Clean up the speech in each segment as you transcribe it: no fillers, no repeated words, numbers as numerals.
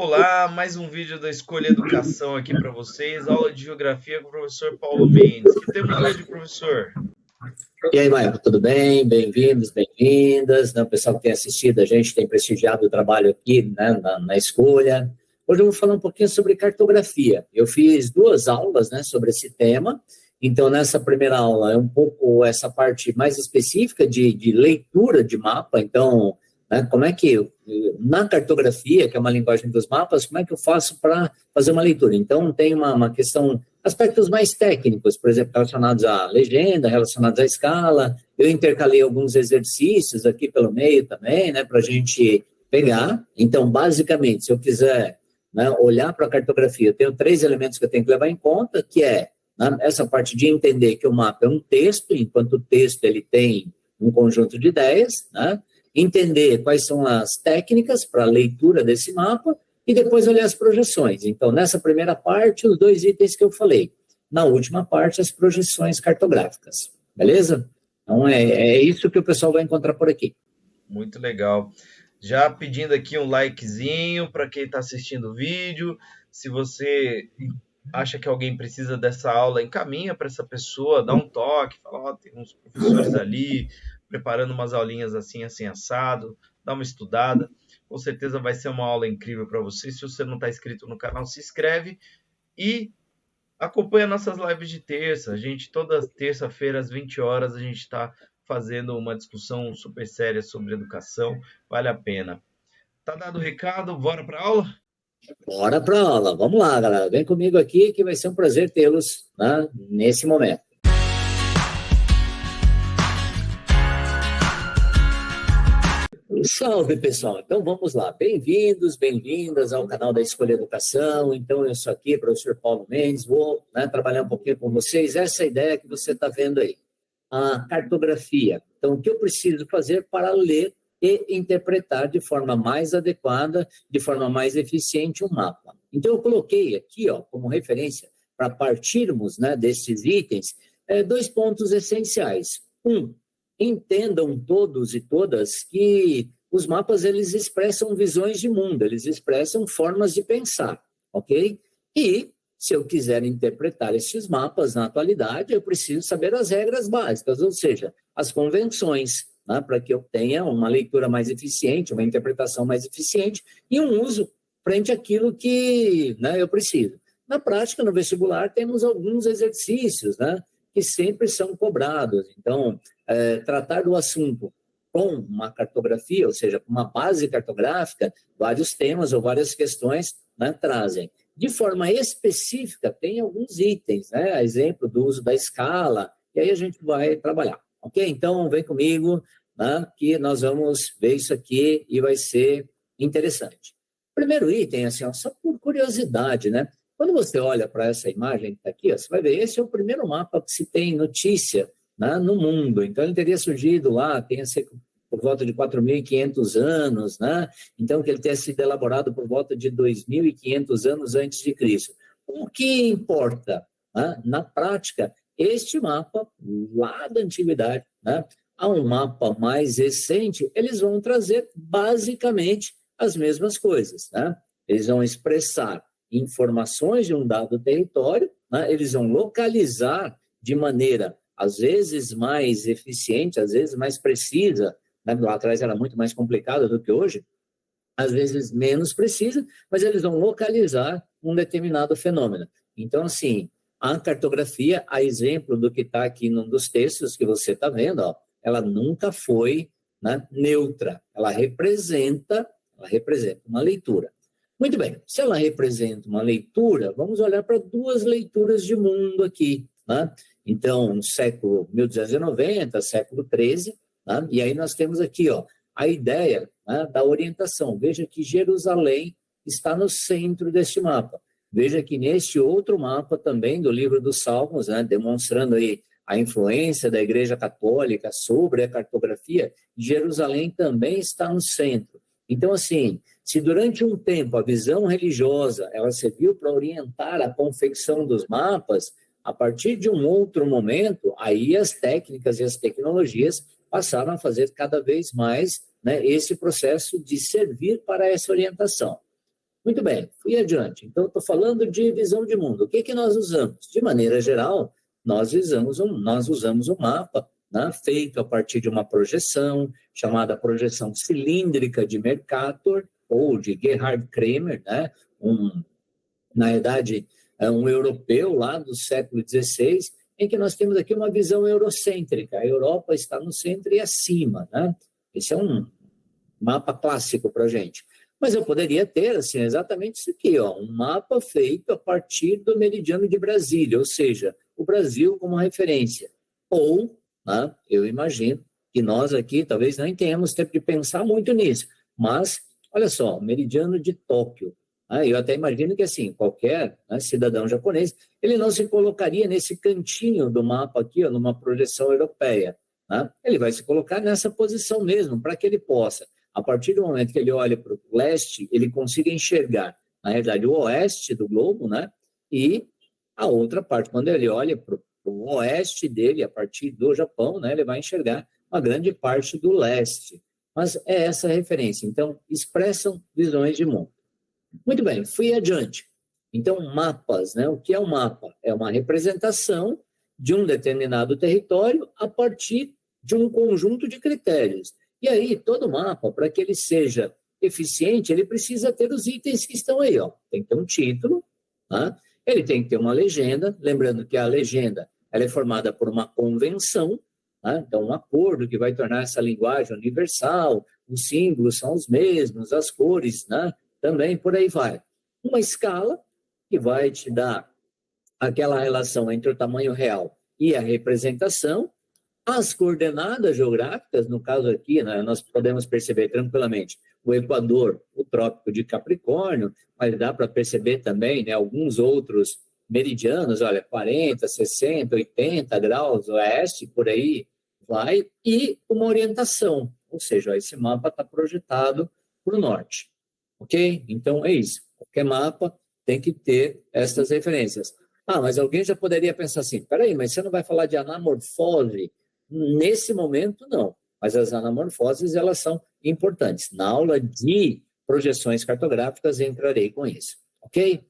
Olá, mais um vídeo da Escolha Educação aqui para vocês, aula de Geografia com o professor Paulo Mendes. O que temos hoje, professor? E aí, Maicon, tudo bem? Bem-vindos, bem-vindas. O pessoal que tem assistido, a gente tem prestigiado o trabalho aqui, né, na escolha. Hoje eu vou falar um pouquinho sobre cartografia. Eu fiz 2 aulas, né, sobre esse tema. Então, nessa primeira aula, é um pouco essa parte mais específica de leitura de mapa. Então, né, como é que, na cartografia, que é uma linguagem dos mapas, como é que eu faço para fazer uma leitura? Então, tem uma questão, aspectos mais técnicos, por exemplo, relacionados à legenda, relacionados à escala. Eu intercalei alguns exercícios aqui pelo meio também, né, para a gente pegar. Então, basicamente, se eu quiser, né, olhar para a cartografia, eu tenho 3 elementos que eu tenho que levar em conta, que é, né, essa parte de entender que o mapa é um texto, enquanto o texto ele tem um conjunto de ideias, né? Entender quais são as técnicas para a leitura desse mapa e depois olhar as projeções. Então, nessa primeira parte, os 2 itens que eu falei. Na última parte, as projeções cartográficas. Beleza? Então, é isso que o pessoal vai encontrar por aqui. Muito legal. Já pedindo aqui um likezinho para quem está assistindo o vídeo. Se você acha que alguém precisa dessa aula, encaminha para essa pessoa, dá um toque, fala, tem uns professores ali preparando umas aulinhas assim, assim, assado, dá uma estudada. Com certeza vai ser uma aula incrível para você. Se você não está inscrito no canal, se inscreve e acompanha nossas lives de terça. A gente, toda terça-feira, às 20 horas, a gente está fazendo uma discussão super séria sobre educação. Vale a pena. Tá dado o recado? Bora para a aula? Bora para a aula. Vamos lá, galera. Vem comigo aqui que vai ser um prazer tê-los, né, nesse momento. Salve, pessoal. Então, vamos lá. Bem-vindos, bem-vindas ao canal da Escolha Educação. Então, eu sou aqui, professor Paulo Mendes, vou, né, trabalhar um pouquinho com vocês. Essa ideia que você está vendo aí, a cartografia. Então, o que eu preciso fazer para ler e interpretar de forma mais adequada, de forma mais eficiente um mapa. Então, eu coloquei aqui, ó, como referência, para partirmos, né, desses itens, 2 pontos essenciais. Entendam todos e todas que os mapas, eles expressam visões de mundo, eles expressam formas de pensar, ok? E, se eu quiser interpretar esses mapas na atualidade, eu preciso saber as regras básicas, ou seja, as convenções, né, para que eu tenha uma leitura mais eficiente, uma interpretação mais eficiente e um uso frente àquilo que, né, eu preciso. Na prática, no vestibular, temos alguns exercícios, né, que sempre são cobrados. Então, tratar do assunto com uma cartografia, ou seja, com uma base cartográfica, vários temas ou várias questões, né, trazem. De forma específica, tem alguns itens, né, a exemplo do uso da escala, e aí a gente vai trabalhar, ok? Então, vem comigo, né, que nós vamos ver isso aqui e vai ser interessante. Primeiro item, assim, ó, só por curiosidade, né? Quando você olha para essa imagem que está aqui, ó, você vai ver, esse é o primeiro mapa que se tem notícia, né, no mundo. Então, ele teria surgido lá, tem por volta de 4.500 anos, né? Então, que ele tenha sido elaborado por volta de 2.500 anos antes de Cristo. O que importa, né? Na prática, este mapa, lá da antiguidade, né, a um mapa mais recente, eles vão trazer basicamente as mesmas coisas, né? Eles vão expressar informações de um dado território, né? Eles vão localizar de maneira, às vezes, mais eficiente, às vezes mais precisa, né? Lá atrás era muito mais complicado do que hoje, às vezes menos precisa, mas eles vão localizar um determinado fenômeno. Então, assim, a cartografia, a exemplo do que está aqui num dos textos que você está vendo, ó, ela nunca foi, né, neutra, ela representa uma leitura. Muito bem, se ela representa uma leitura, vamos olhar para 2 leituras de mundo aqui, né? Então, século 1290, século XIII, né? E aí nós temos aqui, ó, a ideia, né, da orientação. Veja que Jerusalém está no centro deste mapa. Veja que neste outro mapa também do livro dos Salmos, né, demonstrando aí a influência da Igreja Católica sobre a cartografia, Jerusalém também está no centro. Então, assim, se durante um tempo a visão religiosa ela serviu para orientar a confecção dos mapas, a partir de um outro momento, aí as técnicas e as tecnologias passaram a fazer cada vez mais, né, esse processo de servir para essa orientação. Muito bem, fui adiante. Então, estou falando de visão de mundo. O que que nós usamos? De maneira geral, nós usamos um mapa, né, feito a partir de uma projeção, chamada projeção cilíndrica de Mercator, ou de Gerhard Kramer, né, na verdade, é um europeu lá do século XVI, em que nós temos aqui uma visão eurocêntrica. A Europa está no centro e acima, né? Esse é um mapa clássico para a gente. Mas eu poderia ter, assim, exatamente isso aqui, ó, um mapa feito a partir do meridiano de Brasília, ou seja, o Brasil como referência. Ou, né, eu imagino que nós aqui talvez nem tenhamos tempo de pensar muito nisso, mas, olha só, o meridiano de Tóquio. Eu até imagino que, assim, qualquer, né, cidadão japonês, ele não se colocaria nesse cantinho do mapa aqui, ó, numa projeção europeia. Né? Ele vai se colocar nessa posição mesmo, para que ele possa, a partir do momento que ele olha para o leste, ele consiga enxergar, na realidade, o oeste do globo, né? E a outra parte, quando ele olha para o oeste dele, a partir do Japão, né, ele vai enxergar uma grande parte do leste. Mas é essa a referência. Então, expressam visões de mundo. Muito bem, fui adiante. Então, mapas, né? O que é um mapa? É uma representação de um determinado território a partir de um conjunto de critérios. E aí, todo mapa, para que ele seja eficiente, ele precisa ter os itens que estão aí, ó. Tem que ter um título, tá? Ele tem que ter uma legenda, lembrando que a legenda ela é formada por uma convenção, tá? Então, um acordo que vai tornar essa linguagem universal, os símbolos são os mesmos, as cores, né? Também por aí vai. Uma escala que vai te dar aquela relação entre o tamanho real e a representação, as coordenadas geográficas, no caso aqui, né, nós podemos perceber tranquilamente o Equador, o Trópico de Capricórnio, mas dá para perceber também, né, alguns outros meridianos, olha, 40, 60, 80 graus oeste, por aí vai, e uma orientação, ou seja, esse mapa está projetado para o norte. Ok? Então, é isso. Qualquer mapa tem que ter essas referências. Mas alguém já poderia pensar assim, peraí, mas você não vai falar de anamorfose? Nesse momento, não. Mas as anamorfoses, elas são importantes. Na aula de projeções cartográficas, entrarei com isso. Ok?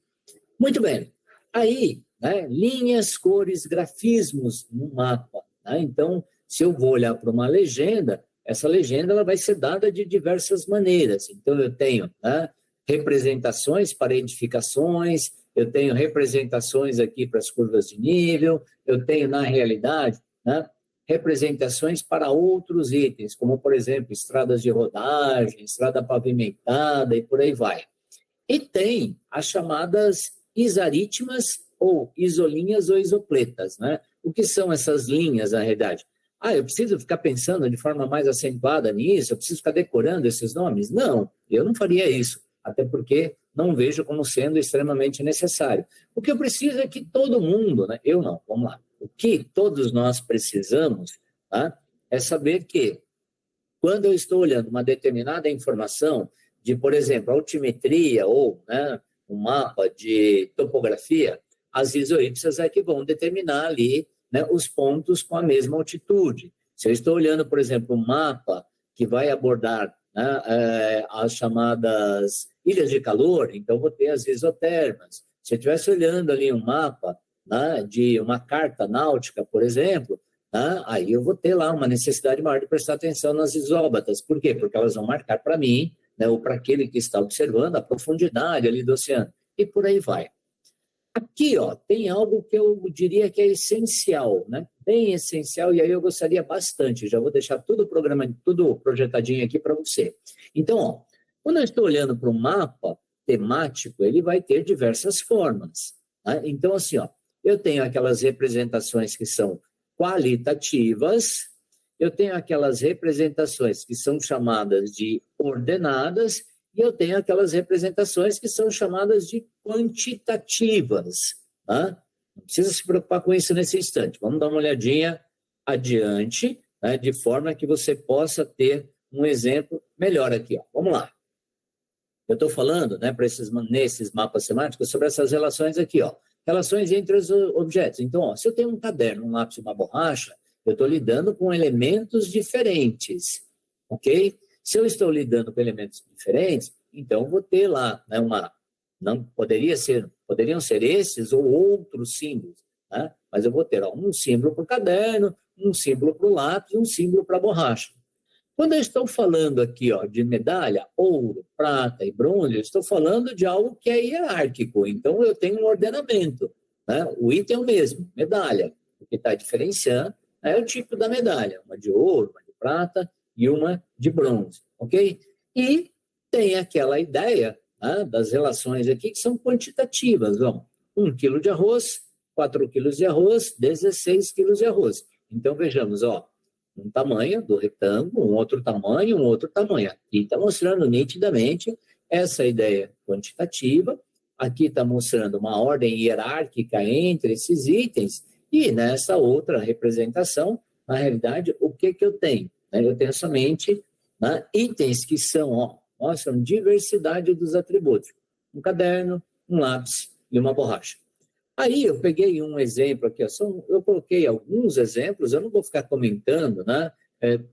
Muito bem. Aí, né, linhas, cores, grafismos no mapa. Né? Então, se eu vou olhar para uma legenda, essa legenda ela vai ser dada de diversas maneiras. Então, eu tenho, né, representações para edificações, eu tenho representações aqui para as curvas de nível, eu tenho, na realidade, né, representações para outros itens, como, por exemplo, estradas de rodagem, estrada pavimentada e por aí vai. E tem as chamadas isaritmas ou isolinhas ou isopletas, né? O que são essas linhas, na realidade? Eu preciso ficar pensando de forma mais acentuada nisso? Eu preciso ficar decorando esses nomes? Não, eu não faria isso, até porque não vejo como sendo extremamente necessário. O que eu preciso é que todo mundo, né? Eu não, vamos lá. O que todos nós precisamos, tá? É saber que quando eu estou olhando uma determinada informação de, por exemplo, altimetria ou, né, um mapa de topografia, as isoípsas é que vão determinar ali, né, os pontos com a mesma altitude. Se eu estou olhando, por exemplo, um mapa que vai abordar, né, as chamadas ilhas de calor, então vou ter as isotermas. Se eu estivesse olhando ali um mapa, né, de uma carta náutica, por exemplo, aí eu vou ter lá uma necessidade maior de prestar atenção nas isóbatas. Por quê? Porque elas vão marcar para mim, né, ou para aquele que está observando, a profundidade ali do oceano. E por aí vai. Aqui, ó, tem algo que eu diria que é essencial, né? Bem essencial, e aí eu gostaria bastante. Já vou deixar tudo projetadinho aqui para você. Então, ó, quando eu estou olhando para um mapa temático, ele vai ter diversas formas. Né? Então, assim, ó, eu tenho aquelas representações que são qualitativas, eu tenho aquelas representações que são chamadas de ordenadas, e eu tenho aquelas representações que são chamadas de quantitativas. Tá? Não precisa se preocupar com isso nesse instante. Vamos dar uma olhadinha adiante, né, de forma que você possa ter um exemplo melhor aqui. Ó. Vamos lá. Eu estou falando, né, nesses mapas semânticos sobre essas relações aqui, ó. Relações entre os objetos. Então, ó, se eu tenho um caderno, um lápis e uma borracha, eu estou lidando com elementos diferentes, ok? Se eu estou lidando com elementos diferentes, então eu vou ter lá, né, uma Não poderiam ser esses ou outros símbolos, né? Mas eu vou ter um símbolo para o caderno, um símbolo para o lápis e um símbolo para a borracha. Quando eu estou falando aqui de medalha, ouro, prata e bronze, eu estou falando de algo que é hierárquico. Então, eu tenho um ordenamento. Né? O item é o mesmo, medalha. O que está diferenciando é o tipo da medalha. Uma de ouro, uma de prata e uma de bronze. Ok? E tem aquela ideia, né, das relações aqui que são quantitativas. 1 quilo de arroz, 4 quilos de arroz, 16 quilos de arroz. Então, vejamos, um tamanho do retângulo, um outro tamanho. Aqui está mostrando nitidamente essa ideia quantitativa. Aqui está mostrando uma ordem hierárquica entre esses itens. E nessa outra representação, na realidade, o que eu tenho? Eu tenho somente, né, itens que mostram diversidade dos atributos. Um caderno, um lápis e uma borracha. Aí eu peguei um exemplo aqui, eu coloquei alguns exemplos, eu não vou ficar comentando, né?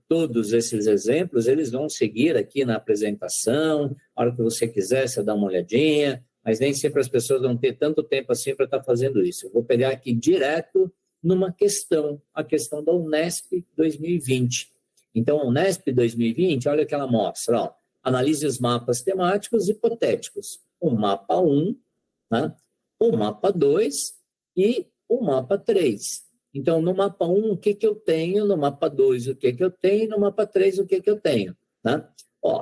Todos esses exemplos, eles vão seguir aqui na apresentação, a hora que você quiser, você dá uma olhadinha, mas nem sempre as pessoas vão ter tanto tempo assim para estar fazendo isso. Eu vou pegar aqui direto numa questão, a questão da Unesp 2020. Então, a Unesp 2020, olha o que ela mostra, analise os mapas temáticos hipotéticos. O mapa 1, né? O mapa 2 e o mapa 3. Então, no mapa 1, o que eu tenho? No mapa 2, o que eu tenho? No mapa 3, o que eu tenho? Né?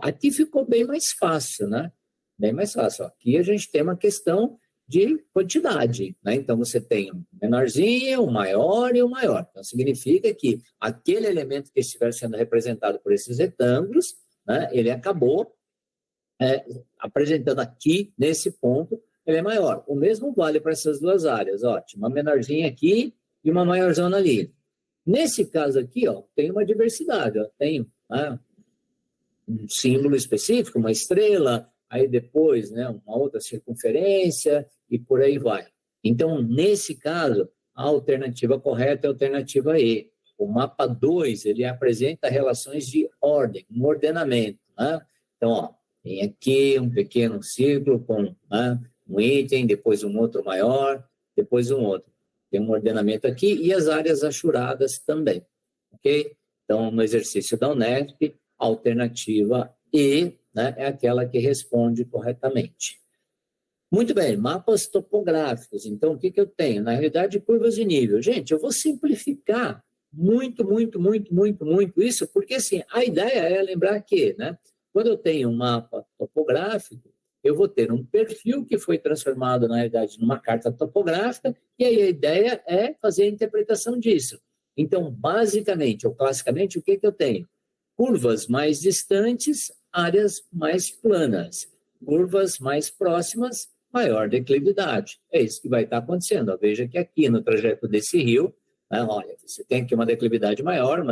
Aqui ficou bem mais fácil, né? Bem mais fácil. Aqui a gente tem uma questão de quantidade, né? Então, você tem um menorzinho, um maior e um maior. Então, significa que aquele elemento que estiver sendo representado por esses retângulos, né, ele acabou apresentando aqui, nesse ponto, ele é maior. O mesmo vale para essas duas áreas. Tinha uma menorzinha aqui e uma maiorzona ali. Nesse caso aqui, tem uma diversidade. Tenho, né, um símbolo específico, uma estrela, aí depois, né, uma outra circunferência e por aí vai. Então, nesse caso, a alternativa correta é a alternativa E. O mapa 2, ele apresenta relações de ordem, um ordenamento. Né? Então, tem aqui um pequeno círculo com, né, um item, depois um outro maior, depois um outro. Tem um ordenamento aqui e as áreas achuradas também, ok? Então, no exercício da Unesp, a alternativa E, né, é aquela que responde corretamente. Muito bem, mapas topográficos. Então, o que eu tenho? Na realidade, curvas de nível. Gente, eu vou simplificar muito isso, porque, assim, a ideia é lembrar que, né, quando eu tenho um mapa topográfico, eu vou ter um perfil que foi transformado, na realidade, numa carta topográfica, e aí a ideia é fazer a interpretação disso. Então, basicamente, ou classicamente, o que eu tenho? Curvas mais distantes, áreas mais planas. Curvas mais próximas, maior declividade. É isso que vai estar acontecendo. Veja que aqui no trajeto desse rio, né, olha, você tem aqui uma declividade maior,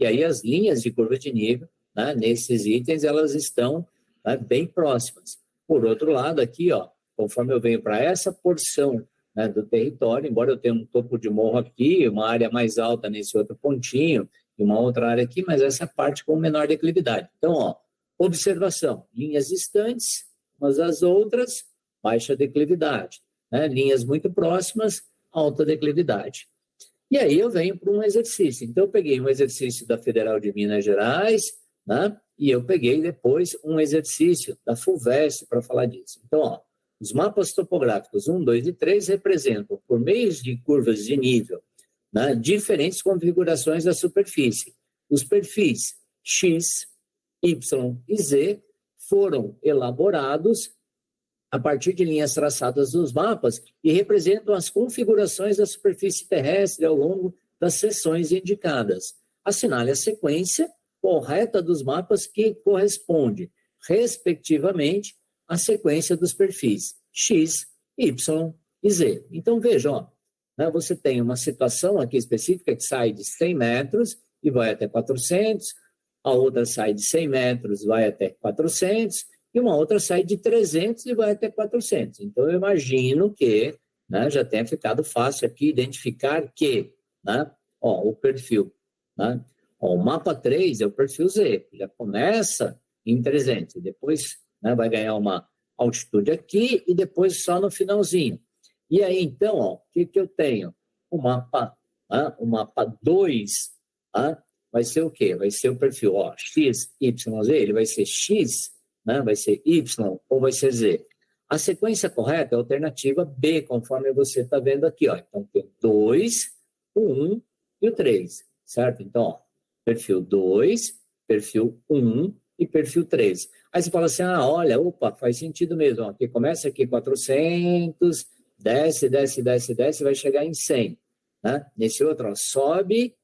e aí as linhas de curva de nível, né, nesses itens, elas estão, né, bem próximas. Por outro lado, aqui, conforme eu venho para essa porção, né, do território, embora eu tenha um topo de morro aqui, uma área mais alta nesse outro pontinho, e uma outra área aqui, mas essa parte com menor declividade. Então, observação, linhas distantes, umas das outras, baixa declividade. Né? Linhas muito próximas, alta declividade. E aí eu venho para um exercício. Então, eu peguei um exercício da Federal de Minas Gerais, né? E eu peguei depois um exercício da FUVEST para falar disso. Então, os mapas topográficos 1, 2 e 3 representam, por meio de curvas de nível, né, diferentes configurações da superfície. Os perfis X, Y e Z foram elaborados a partir de linhas traçadas nos mapas e representam as configurações da superfície terrestre ao longo das seções indicadas. Assinale a sequência correta dos mapas que corresponde, respectivamente, à sequência dos perfis X, Y e Z. Então, veja, né, você tem uma situação aqui específica que sai de 100 metros e vai até 400, a outra sai de 100 metros e vai até 400, e uma outra sai de 300 e vai até 400. Então, eu imagino que, né, já tenha ficado fácil aqui identificar que, né, o perfil, né, o mapa 3 é o perfil Z, já começa em 300, depois, né, vai ganhar uma altitude aqui e depois só no finalzinho. E aí, então, ó, o que eu tenho? O mapa 2, vai ser o quê? Vai ser o perfil, ó, X, Y, Z, ele vai ser X, né? Vai ser Y ou vai ser Z? A sequência correta é a alternativa B, conforme você está vendo aqui, ó. Então, tem o 2, o 1 e o 3, certo? Então, ó, perfil 2, perfil 1 e perfil 3. Aí você fala assim, olha, opa, faz sentido mesmo, ó, que começa aqui 400, desce, vai chegar em 100, né? Nesse outro, ó, sobe,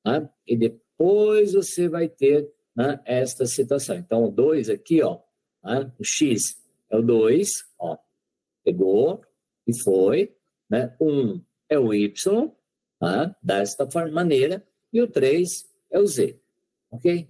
né? E depois você vai ter, né, esta situação. Então, o 2 aqui, ó, né? O X é o 2, ó, pegou e foi, né? 1 é o Y, tá? Desta maneira, e o 3 é o Z, ok?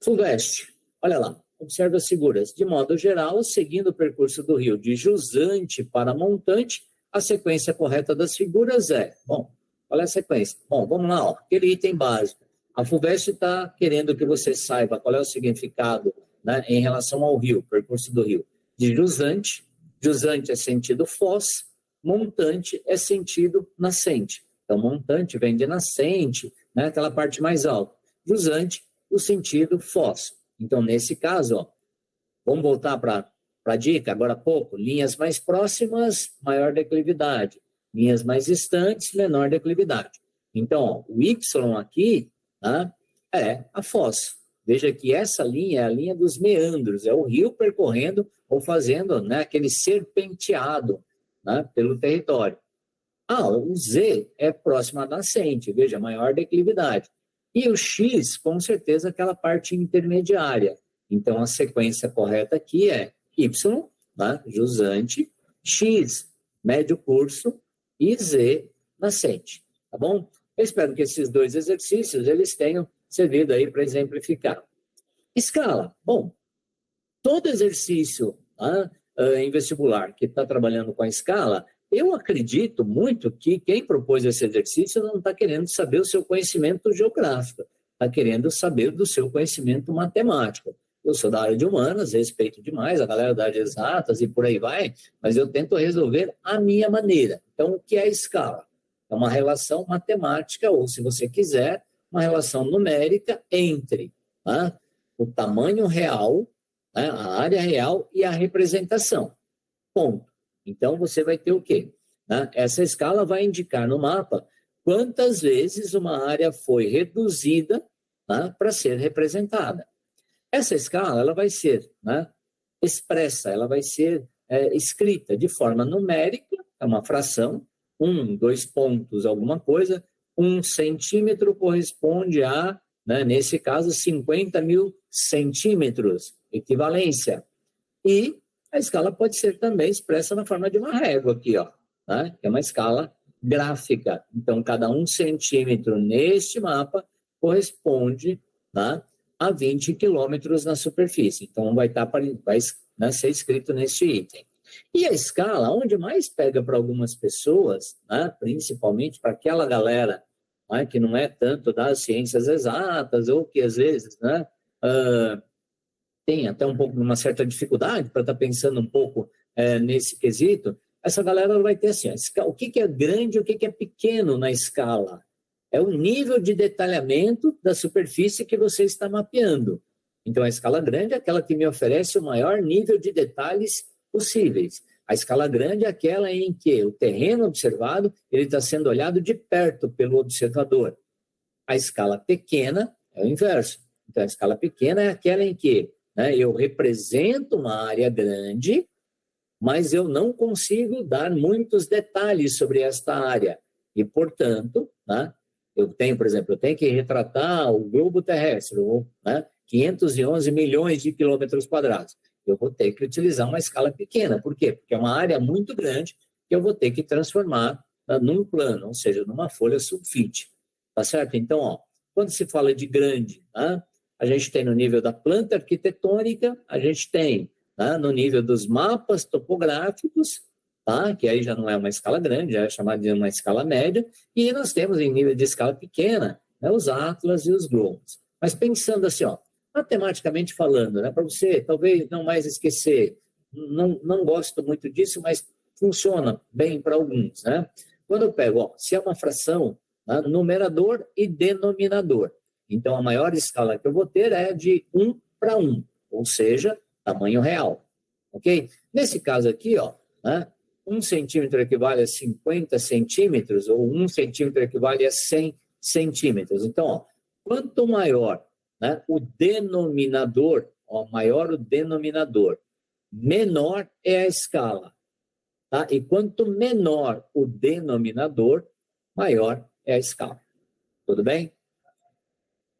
Fulvestre, olha lá, observa as figuras. De modo geral, seguindo o percurso do rio de jusante para montante, a sequência correta das figuras é, bom, qual é a sequência? Bom, vamos lá, ó, aquele item básico. A Fulvestre está querendo que você saiba qual é o significado, né, em relação ao rio, percurso do rio. De jusante, jusante é sentido foz, montante é sentido nascente. Então, montante vem de nascente, né, aquela parte mais alta. Jusante, o sentido foz. Então, nesse caso, ó, vamos voltar para a dica, agora há pouco, linhas mais próximas, maior declividade. Linhas mais distantes, menor declividade. Então, ó, o Y aqui, tá, é a foz. Veja que essa linha é a linha dos meandros, é o rio percorrendo ou fazendo, né, aquele serpenteado, né, pelo território. O Z é próximo à nascente, veja, maior declividade. E o X, com certeza, aquela parte intermediária. Então, a sequência correta aqui é Y, né, jusante, X, médio curso, e Z, nascente. Tá bom? Eu espero que esses dois exercícios eles tenham servido aí para exemplificar. Escala. Bom, todo exercício, né, em vestibular que está trabalhando com a escala, eu acredito muito que quem propôs esse exercício não está querendo saber o seu conhecimento geográfico, está querendo saber do seu conhecimento matemático. Eu sou da área de humanas, respeito demais a galera da área de exatas e por aí vai, mas eu tento resolver a minha maneira. Então, o que é a escala? É uma relação matemática, ou se você quiser, uma relação numérica entre, né, o tamanho real, né, a área real e a representação. Ponto. Então, você vai ter o quê? Né? Essa escala vai indicar no mapa quantas vezes uma área foi reduzida, né, para ser representada. Essa escala ela vai ser, né, expressa, ela vai ser escrita de forma numérica, é uma fração, 1, 2 pontos, alguma coisa, 1 centímetro corresponde a, né, nesse caso, 50.000 centímetros, equivalência. E a escala pode ser também expressa na forma de uma régua aqui, ó, né? Que é uma escala gráfica. Então, cada 1 centímetro neste mapa corresponde, né, a 20 quilômetros na superfície. Então, vai né, ser escrito neste item. E a escala, onde mais pega para algumas pessoas, né, principalmente para aquela galera, né, que não é tanto das ciências exatas, ou que às vezes, né, tem até um pouco uma certa dificuldade para estar pensando um pouco nesse quesito, essa galera vai ter assim, o que é grande e o que é pequeno na escala? É o nível de detalhamento da superfície que você está mapeando. Então, a escala grande é aquela que me oferece o maior nível de detalhes possíveis. A escala grande é aquela em que o terreno observado ele está sendo olhado de perto pelo observador. A escala pequena é o inverso. Então, a escala pequena é aquela em que, né, eu represento uma área grande, mas eu não consigo dar muitos detalhes sobre esta área. E, portanto, né, eu tenho, por exemplo, eu tenho que retratar o globo terrestre, né, 511 milhões de quilômetros quadrados. Eu vou ter que utilizar uma escala pequena. Por quê? Porque é uma área muito grande que eu vou ter que transformar, né, num plano, ou seja, numa folha sulfite. Tá certo? Então, ó, quando se fala de grande, né, a gente tem no nível da planta arquitetônica, a gente tem, né, no nível dos mapas topográficos, tá, que aí já não é uma escala grande, já é chamada de uma escala média, e nós temos em nível de escala pequena, né, os atlas e os globos. Mas pensando assim, ó, matematicamente falando, né? Para você talvez não mais esquecer, não gosto muito disso, mas funciona bem para alguns, né? Quando eu pego, ó, se é uma fração, né, numerador e denominador, então a maior escala que eu vou ter é de 1 para 1, ou seja, tamanho real, ok? Nesse caso aqui, ó, né, 1 centímetro equivale a 50 centímetros, ou 1 centímetro equivale a 100 centímetros. Então, ó, quanto maior, né, o denominador, ó, maior o denominador, menor é a escala. Tá? E quanto menor o denominador, maior é a escala. Tudo bem?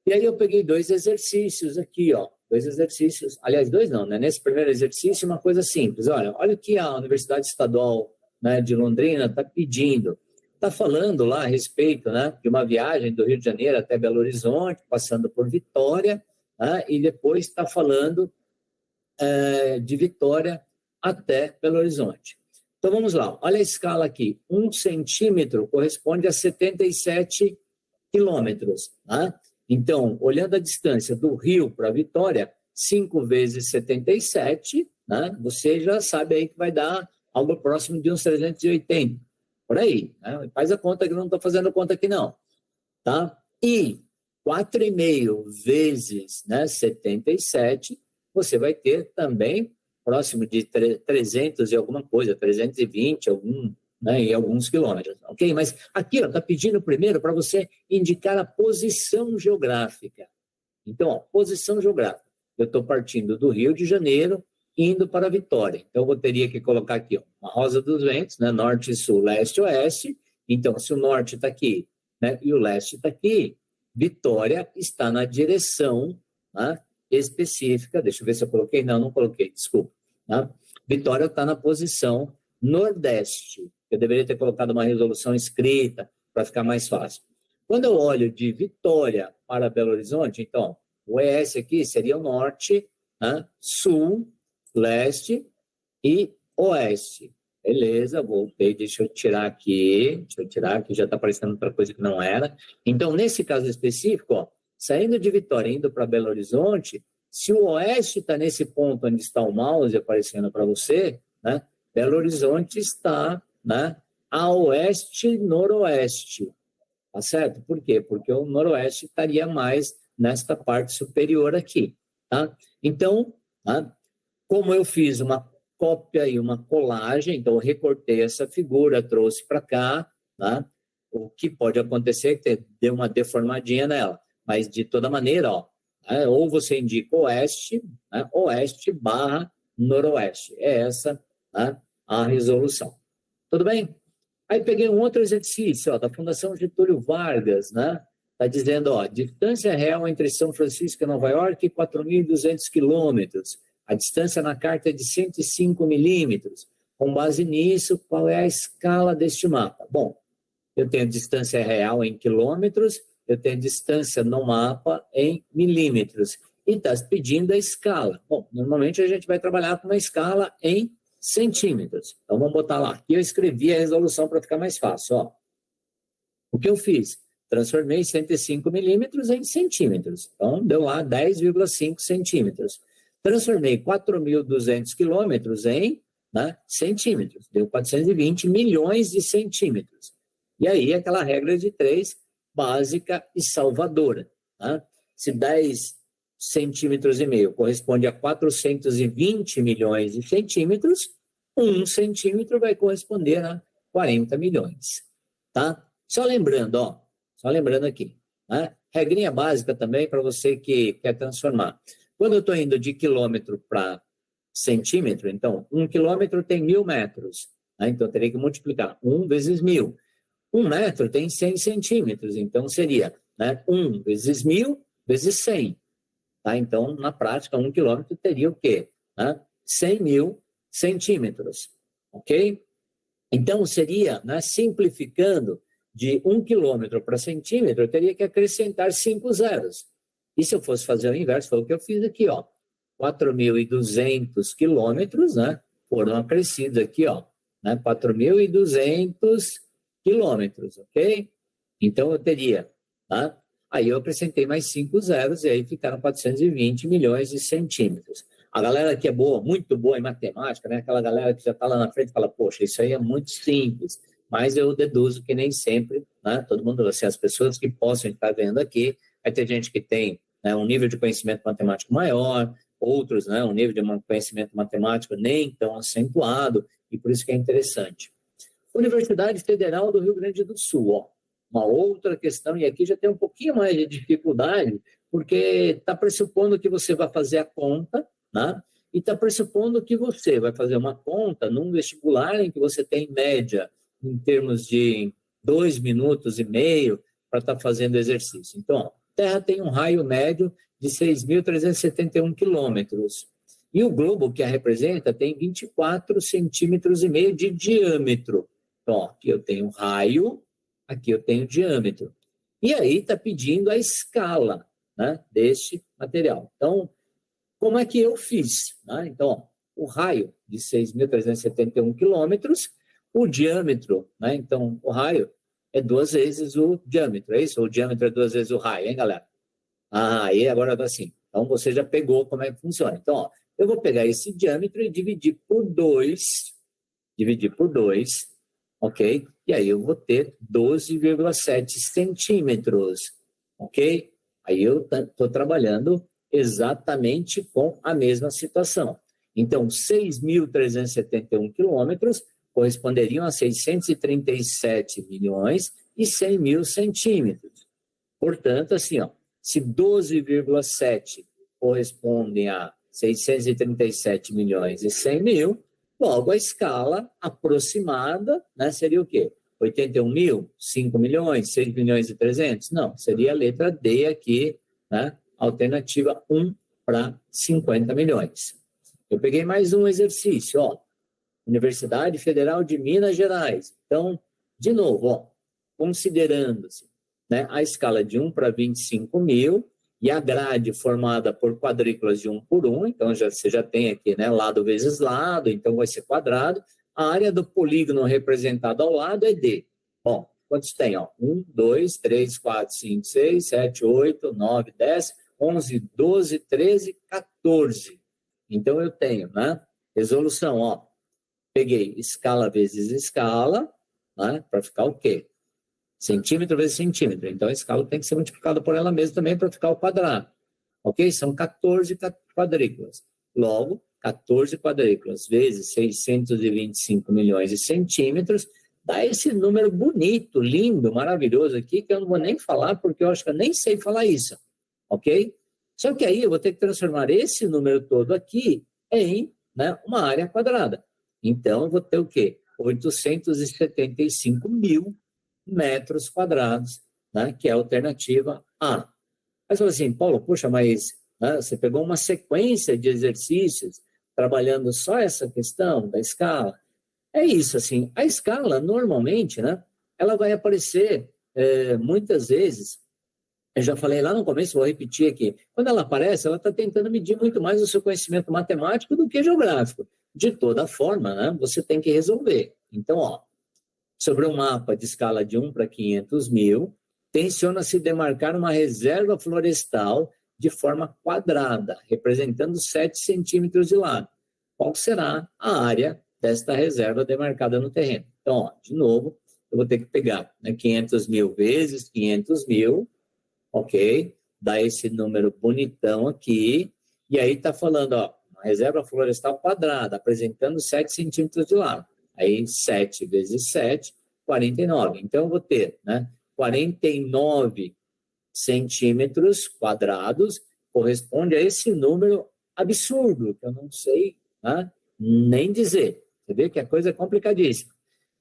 E aí eu peguei 2 exercícios aqui, ó. 2 exercícios, aliás, 2 não, né? Nesse primeiro exercício, uma coisa simples. Olha o que a Universidade Estadual, né, de Londrina está pedindo. Está falando lá a respeito, né, de uma viagem do Rio de Janeiro até Belo Horizonte, passando por Vitória, né, e depois está falando de Vitória até Belo Horizonte. Então vamos lá, olha a escala aqui. 1 centímetro corresponde a 77 quilômetros, né? Então, olhando a distância do Rio para Vitória, 5 vezes 77, né? Você já sabe aí que vai dar algo próximo de uns 380, por aí, né? Faz a conta que eu não estou fazendo conta aqui não, tá? E 4,5 vezes, né, 77, você vai ter também próximo de 300 e alguma coisa, 320 né, em alguns quilômetros, ok? Mas aqui está pedindo primeiro para você indicar a posição geográfica. Então, ó, posição geográfica. Eu estou partindo do Rio de Janeiro, indo para Vitória. Então, eu teria que colocar aqui, ó, uma rosa dos ventos, né, norte, sul, leste, oeste. Então, se o norte está aqui, né, e o leste está aqui, Vitória está na direção, né, específica. Deixa eu ver se eu coloquei. Não coloquei, desculpa. Né? Vitória está na posição nordeste. Eu deveria ter colocado uma resolução escrita para ficar mais fácil. Quando eu olho de Vitória para Belo Horizonte, então, o ES aqui seria o norte, né, sul, leste e oeste. Beleza, voltei, deixa eu tirar aqui, já está aparecendo outra coisa que não era. Então, nesse caso específico, ó, saindo de Vitória, indo para Belo Horizonte, se o oeste está nesse ponto onde está o mouse aparecendo para você, né, Belo Horizonte está, né, a oeste-noroeste, tá certo? Por quê? Porque o noroeste estaria mais nesta parte superior aqui, tá? Então, tá? Como eu fiz uma cópia e uma colagem, então eu recortei essa figura, trouxe para cá, tá? O que pode acontecer é que deu uma deformadinha nela, mas de toda maneira, ó, né? Ou você indica oeste, né? Oeste barra noroeste, é essa, né, a resolução. Tudo bem? Aí peguei um outro exercício, ó, da Fundação Getúlio Vargas, né? Está dizendo, ó, distância real entre São Francisco e Nova York, 4.200 quilômetros. A distância na carta é de 105 milímetros. Com base nisso, qual é a escala deste mapa? Bom, eu tenho a distância real em quilômetros, eu tenho a distância no mapa em milímetros. E está pedindo a escala. Bom, normalmente a gente vai trabalhar com uma escala em centímetros. Então, vamos botar lá. Aqui eu escrevi a resolução para ficar mais fácil. Ó. O que eu fiz? Transformei 105 milímetros em centímetros. Então, deu lá 10,5 centímetros. Transformei 4.200 quilômetros em, né, centímetros. Deu 420 milhões de centímetros. E aí, aquela regra de 3, básica e salvadora. Né? Se 10 centímetros e meio corresponde a 420 milhões de centímetros, 1 centímetro vai corresponder a 40 milhões. Tá? Só lembrando aqui, né? Regrinha básica também para você que quer transformar. Quando eu estou indo de quilômetro para centímetro, então, 1 quilômetro tem 1.000 metros. Né? Então, eu teria que multiplicar 1 vezes 1.000. 1 metro tem 100 centímetros, então seria, né, 1 vezes 1.000 vezes 100. Tá? Então, na prática, 1 quilômetro teria o quê? Né? 100.000 centímetros. Ok? Então, seria, né, simplificando, de 1 quilômetro para centímetro, eu teria que acrescentar 5 zeros. E se eu fosse fazer o inverso, foi o que eu fiz aqui, ó. 4.200 quilômetros, né, foram acrescidos aqui, ó, né, 4.200 quilômetros, ok? Então, eu teria, tá? Aí eu acrescentei mais 5 zeros e aí ficaram 420 milhões de centímetros. A galera que é boa, muito boa em matemática, né? Aquela galera que já está lá na frente fala, poxa, isso aí é muito simples. Mas eu deduzo que nem sempre, né? Todo mundo, assim, as pessoas que possam estar vendo aqui, vai ter gente que tem, né, um nível de conhecimento matemático maior, outros, né, um nível de conhecimento matemático nem tão acentuado, e por isso que é interessante. Universidade Federal do Rio Grande do Sul, ó, uma outra questão, e aqui já tem um pouquinho mais de dificuldade, porque está pressupondo que você vai fazer a conta, né? E está pressupondo que você vai fazer uma conta num vestibular em que você tem média em termos de 2,5 minutos para estar fazendo exercício. Então, ó, Terra tem um raio médio de 6.371 quilômetros. E o globo que a representa tem 24,5 centímetros de diâmetro. Então, ó, aqui eu tenho raio, aqui eu tenho diâmetro. E aí está pedindo a escala, né, deste material. Então, como é que eu fiz? Né? Então, ó, o raio de 6.371 quilômetros, o diâmetro, né? Então, o raio é 2 vezes o diâmetro, é isso? O diâmetro é 2 vezes o raio, hein, galera? Ah, aí agora tá assim. Então, você já pegou como é que funciona. Então, ó, eu vou pegar esse diâmetro e dividir por 2, ok? E aí eu vou ter 12,7 centímetros, ok? Aí eu estou trabalhando exatamente com a mesma situação. Então, 6.371 quilômetros corresponderiam a 637 milhões e 100 mil centímetros. Portanto, assim, ó, se 12,7 correspondem a 637 milhões e 100 mil, logo a escala aproximada, né, seria o quê? 81 mil, 5 milhões, 6 milhões e 300? Não, seria a letra D aqui, né, alternativa 1 para 50 milhões. Eu peguei mais um exercício, ó, Universidade Federal de Minas Gerais. Então, de novo, ó, considerando-se, né, a escala de 1 para 25 mil e a grade formada por quadrículas de 1 por 1, então você já tem aqui, né, lado vezes lado, então vai ser quadrado. A área do polígono representado ao lado é D. Bom, quantos tem? Ó? 1, 2, 3, 4, 5, 6, 7, 8, 9, 10, 11, 12, 13, 14. Então eu tenho, né, resolução, ó, peguei escala vezes escala, né, para ficar o quê? Centímetro vezes centímetro. Então, a escala tem que ser multiplicada por ela mesma também para ficar o quadrado. Ok? São 14 quadrículas. Logo, 14 quadrículas vezes 625 milhões de centímetros dá esse número bonito, lindo, maravilhoso aqui, que eu não vou nem falar, porque eu acho que eu nem sei falar isso. Ok? Só que aí eu vou ter que transformar esse número todo aqui em, né, uma área quadrada. Então, eu vou ter o quê? 875 mil metros quadrados, né, que é a alternativa A. Mas fala assim, Paulo, puxa, mas né, você pegou uma sequência de exercícios trabalhando só essa questão da escala. É isso, assim, a escala, normalmente, né, ela vai aparecer muitas vezes, eu já falei lá no começo, vou repetir aqui, quando ela aparece, ela está tentando medir muito mais o seu conhecimento matemático do que geográfico. De toda forma, né, você tem que resolver. Então, ó, sobre um mapa de escala de 1 para 500 mil, tenciona-se demarcar uma reserva florestal de forma quadrada, representando 7 centímetros de lado. Qual será a área desta reserva demarcada no terreno? Então, ó, de novo, eu vou ter que pegar, né, 500 mil vezes 500 mil, ok? Dá esse número bonitão aqui, e aí está falando, ó, uma reserva florestal quadrada, apresentando 7 centímetros de lado. Aí 7 vezes 7, 49. Então, eu vou ter, né, 49 centímetros quadrados, corresponde a esse número absurdo, que eu não sei, né, nem dizer. Você vê que a coisa é complicadíssima.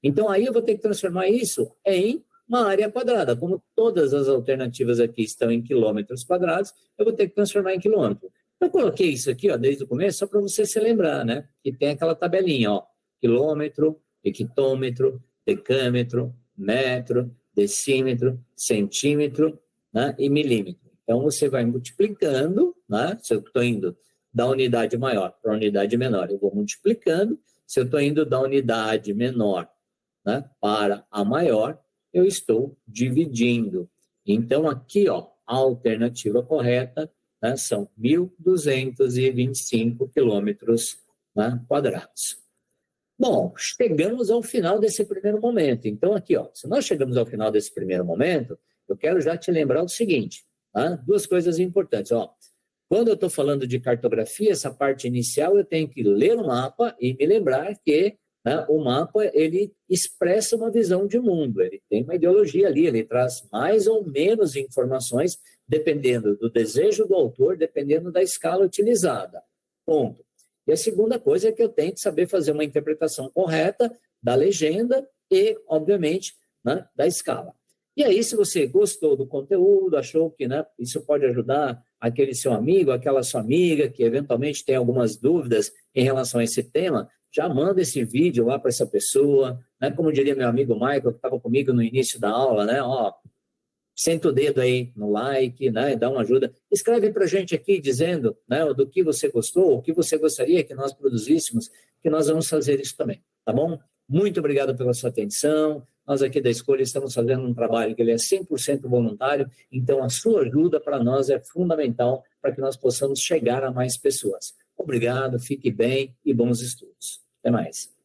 Então, aí eu vou ter que transformar isso em uma área quadrada. Como todas as alternativas aqui estão em quilômetros quadrados, eu vou ter que transformar em quilômetro. Eu coloquei isso aqui, ó, desde o começo, só para você se lembrar, né? Que tem aquela tabelinha, ó, quilômetro, hectômetro, decâmetro, metro, decímetro, centímetro, né, e milímetro. Então, você vai multiplicando, né? Se eu estou indo da unidade maior para a unidade menor, eu vou multiplicando. Se eu estou indo da unidade menor, né, para a maior, eu estou dividindo. Então, aqui, ó, a alternativa correta, né, são 1.225 quilômetros, né, quadrados. Bom, chegamos ao final desse primeiro momento. Então, aqui, ó, se nós chegamos ao final desse primeiro momento, eu quero já te lembrar o seguinte, tá? Duas coisas importantes. Ó. Quando eu estou falando de cartografia, essa parte inicial, eu tenho que ler o mapa e me lembrar que, né, o mapa ele expressa uma visão de mundo, ele tem uma ideologia ali, ele traz mais ou menos informações, dependendo do desejo do autor, dependendo da escala utilizada. Ponto. E a segunda coisa é que eu tenho que saber fazer uma interpretação correta da legenda e, obviamente, né, da escala. E aí, se você gostou do conteúdo, achou que, né, isso pode ajudar aquele seu amigo, aquela sua amiga, que eventualmente tem algumas dúvidas em relação a esse tema, já manda esse vídeo lá para essa pessoa, né? Como diria meu amigo Michael, que estava comigo no início da aula, né? Ó, senta o dedo aí no like, né? Dá uma ajuda. Escreve para a gente aqui dizendo, né, do que você gostou, o que você gostaria que nós produzíssemos, que nós vamos fazer isso também, tá bom? Muito obrigado pela sua atenção. Nós aqui da Escolha estamos fazendo um trabalho que ele é 100% voluntário, então a sua ajuda para nós é fundamental para que nós possamos chegar a mais pessoas. Obrigado, fique bem e bons estudos. Até mais.